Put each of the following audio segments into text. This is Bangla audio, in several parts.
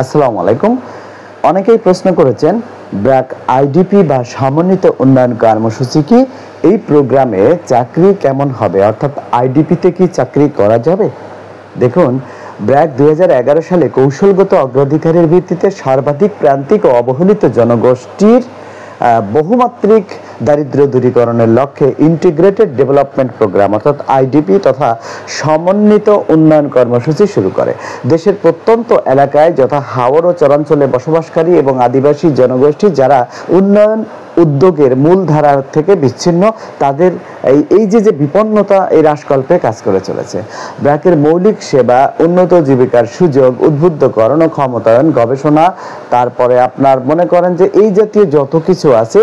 আসসালামু আলাইকুম। অনেকেই প্রশ্ন করেছেন ব্র্যাক আইডিপি বা সমন্বিত উন্নয়ন কর্মসূচি কি? এই প্রোগ্রামে চাকরি কেমন হবে, অর্থাৎ আইডিপিতে কি চাকরি করা যাবে? দেখুন, ব্র্যাক ২০১১ সালে কৌশলগত অগ্রাধিকারের ভিত্তিতে সর্বাধিক প্রান্তিক ও অবহেলিত জনগোষ্ঠীর বহুমাত্রিক দারিদ্র্য দূরীকরণের লক্ষ্যে ইন্টিগ্রেটেড ডেভেলপমেন্ট প্রোগ্রাম অর্থাৎ আইডিপি তথা সমন্বিত উন্নয়ন কর্মসূচি শুরু করে। দেশের প্রত্যন্ত এলাকায় যথা হাওর ও চরাঞ্চলে বসবাসকারী এবং আদিবাসী জনগোষ্ঠী যারা উন্নয়ন উদ্যোগের মূলধারা থেকে বিচ্ছিন্ন, তাদের এই যে বিপন্নতা এই হ্রাসকল্পে কাজ করে চলেছে। ব্র্যাকের মৌলিক সেবা, উন্নত জীবিকার সুযোগ, উদ্বুদ্ধকরণ ও ক্ষমতায়ন, গবেষণা, তারপরে আপনার মনে করেন যে এই জাতীয় যত কিছু আছে,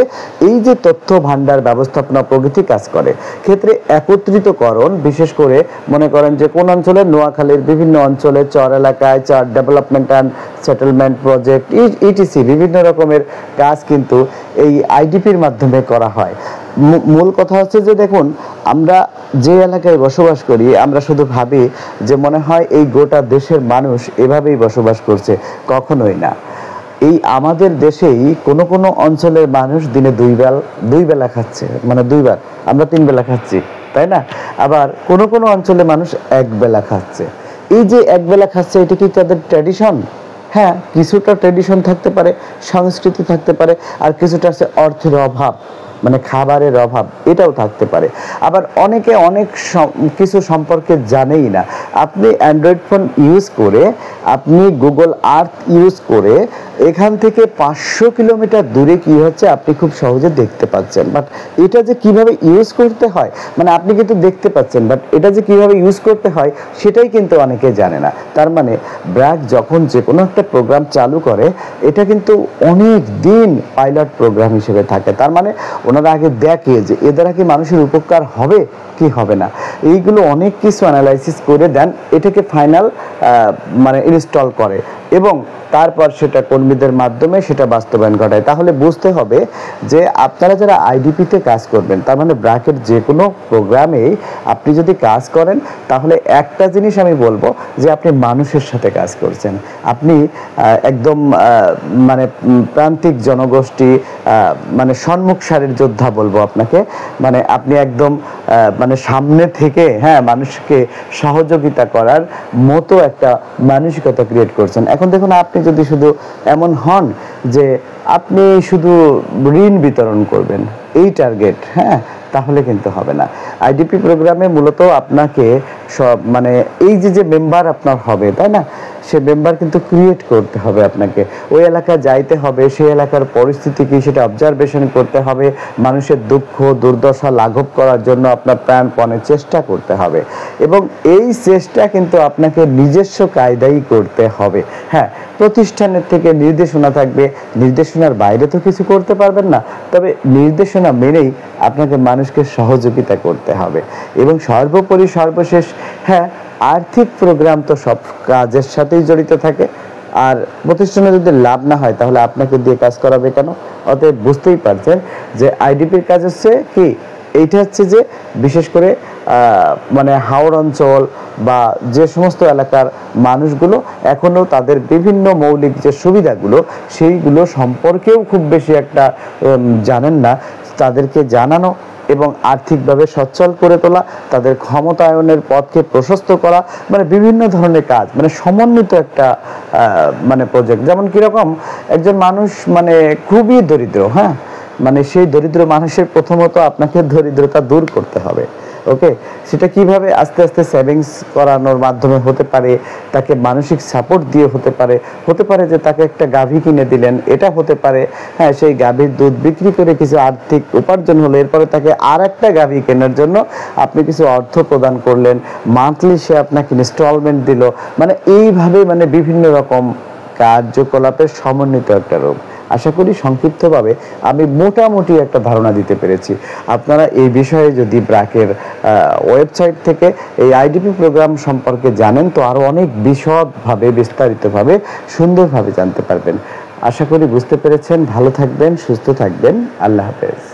এই যে তথ্য ভান্ডার ব্যবস্থাপনা প্রভৃতি কাজ করে। ক্ষেত্রে একত্রিতকরণ, বিশেষ করে মনে করেন যে কোন অঞ্চলে, নোয়াখালীর বিভিন্ন অঞ্চলে চর এলাকায় চার development and settlement project etc বিভিন্ন রকমের কাজ কিন্তু এই আইডিপির মাধ্যমে করা হয়। মূল কথা হচ্ছে যে দেখুন, আমরা যে এলাকায় বসবাস করি আমরা শুধু ভাবি যে মনে হয় এই গোটা দেশের মানুষ এভাবেই বসবাস করছে, কখনোই না। এই আমাদের দেশেই কোনো অঞ্চলের মানুষ দিনে দুই বেলা খাচ্ছে, মানে দুইবার, আমরা 3 বেলা খাচ্ছি, তাই না? আবার কোনো অঞ্চলে মানুষ 1 বেলা খাচ্ছে। এই যে 1 বেলা খাচ্ছে, এটা কি তাদের ট্র্যাডিশন? হ্যাঁ, কিছুটা ট্র্যাডিশন থাকতে পারে, সংস্কৃতি থাকতে পারে, আর কিছুটা আছে অর্থের অভাব, মানে খাবারের অভাব, এটাও থাকতে পারে। আবার অনেকে অনেক কিছু সম্পর্কে জানেই না। আপনি অ্যান্ড্রয়েড ফোন ইউজ করে, আপনি গুগল আর্থ ইউজ করে এখান থেকে 500 কিলোমিটার দূরে কি হচ্ছে আপনি খুব সহজে দেখতে পাচ্ছেন। বাট এটা যে কিভাবে ইউজ করতে হয়, মানে আপনি কিন্তু দেখতে পাচ্ছেন, বাট এটা যে কিভাবে ইউজ করতে হয় সেটাই কিন্তু অনেকে জানে না। তার মানে ব্র্যাক যখন যে কোনো একটা প্রোগ্রাম চালু করে, এটা কিন্তু অনেক দিন পাইলট প্রোগ্রাম হিসেবে থাকে। তার মানে ওনারা আগে দেখে যে এ দ্বারা কি মানুষের উপকার হবে কি হবে না, এইগুলো অনেক কিছু অ্যানালাইসিস করে দেন, এটাকে ফাইনাল মানে ইনস্টল করে এবং তারপর সেটা কর্মীদের মাধ্যমে সেটা বাস্তবায়ন ঘটায়। তাহলে বুঝতে হবে যে আপনারা যারা আইডিপিতে কাজ করবেন, তার মানে ব্র্যাকের যে কোনো প্রোগ্রামেই আপনি যদি কাজ করেন, তাহলে একটা জিনিস আমি বলবো যে আপনি মানুষের সাথে কাজ করছেন। আপনি একদম মানে প্রান্তিক জনগোষ্ঠী, মানে সম্মুখ সারির যোদ্ধা বলবো আপনাকে, মানে আপনি একদম মানে সামনে থেকে মানুষকে সহযোগিতা করার মতো একটা মানসিকতা ক্রিয়েট করছেন। এখন দেখুন, আপনি যদি শুধু এমন হন যে আপনি শুধু ঋণ বিতরণ করবেন, এই টার্গেট, তাহলে কিন্তু হবে না। আইডিপি প্রোগ্রামে মূলত আপনাকে সব মানে এই যে মেম্বার আপনার হবে, তাই না, সে মেম্বার কিন্তু ক্রিয়েট করতে হবে। আপনাকে ওই এলাকায় যাইতে হবে, সেই এলাকার পরিস্থিতি কি সেটা অবজারভেশন করতে হবে, মানুষের দুঃখ দুর্দশা লাঘব করার জন্য আপনার প্রাণপণে চেষ্টা করতে হবে এবং এই চেষ্টা কিন্তু আপনাকে নিজস্ব কায়দাই করতে হবে। প্রতিষ্ঠানের থেকে নির্দেশনা থাকবে, নির্দেশনার বাইরে তো কিছু করতে পারবেন না, তবে নির্দেশনা মেনেই আপনাকে মানুষকে সহযোগিতা করতে হবে এবং সর্বোপরি সর্বশেষ আর্থিক প্রোগ্রাম তো সব কাজের সাথেই জড়িত থাকে। আর প্রতিষ্ঠানে যদি লাভ না হয় তাহলে আপনাকে দিয়ে কাজ করাবে কেন? অতএব বুঝতেই পারছেন যে আইডিপির কাজ হচ্ছে কি, এইটা হচ্ছে যে বিশেষ করে মানে হাওড় অঞ্চল বা যে সমস্ত এলাকার মানুষগুলো এখনও তাদের বিভিন্ন মৌলিক যে সুবিধাগুলো সেইগুলো সম্পর্কেও খুব বেশি একটা জানেন না, তাদেরকে জানানো এবং আর্থিকভাবে সচ্ছল করে তোলা, তাদের ক্ষমতায়নের পথকে প্রশস্ত করা, মানে বিভিন্ন ধরনের কাজ, মানে সমন্বিত একটা মানে প্রজেক্ট। যেমন কিরকম, একজন মানুষ মানে খুবই দরিদ্র, মানে সেই দরিদ্র মানুষের প্রথমত আপনাকে দরিদ্রতা দূর করতে হবে। ওকে, সেটা কিভাবে? আস্তে আস্তে সেভিংস করানোর মাধ্যমে হতে পারে, তাকে মানসিক সাপোর্ট দিয়ে হতে পারে যে তাকে একটা গাভী কিনে দিলেন, এটা হতে পারে সেই গাভীর দুধ বিক্রি করে কিছু আর্থিক উপার্জন হলো, এরপরে তাকে আর একটা গাভী কেনার জন্য আপনি কিছু অর্থ প্রদান করলেন, মান্থলি সে আপনাকে ইনস্টলমেন্ট দিল, মানে এইভাবে মানে বিভিন্ন রকম কার্যকলাপের সমন্বিত একটা রূপ। আশা করি সংক্ষিপ্তভাবে আমি মোটামুটি একটা ধারণা দিতে পেরেছি। আপনারা এই বিষয়ে যদি ব্র্যাকের ওয়েবসাইট থেকে এই আইডিপি প্রোগ্রাম সম্পর্কে জানেন তো আরও অনেক বিশদভাবে বিস্তারিতভাবে সুন্দরভাবে জানতে পারবেন। আশা করি বুঝতে পেরেছেন। ভালো থাকবেন, সুস্থ থাকবেন। আল্লাহ হাফেজ।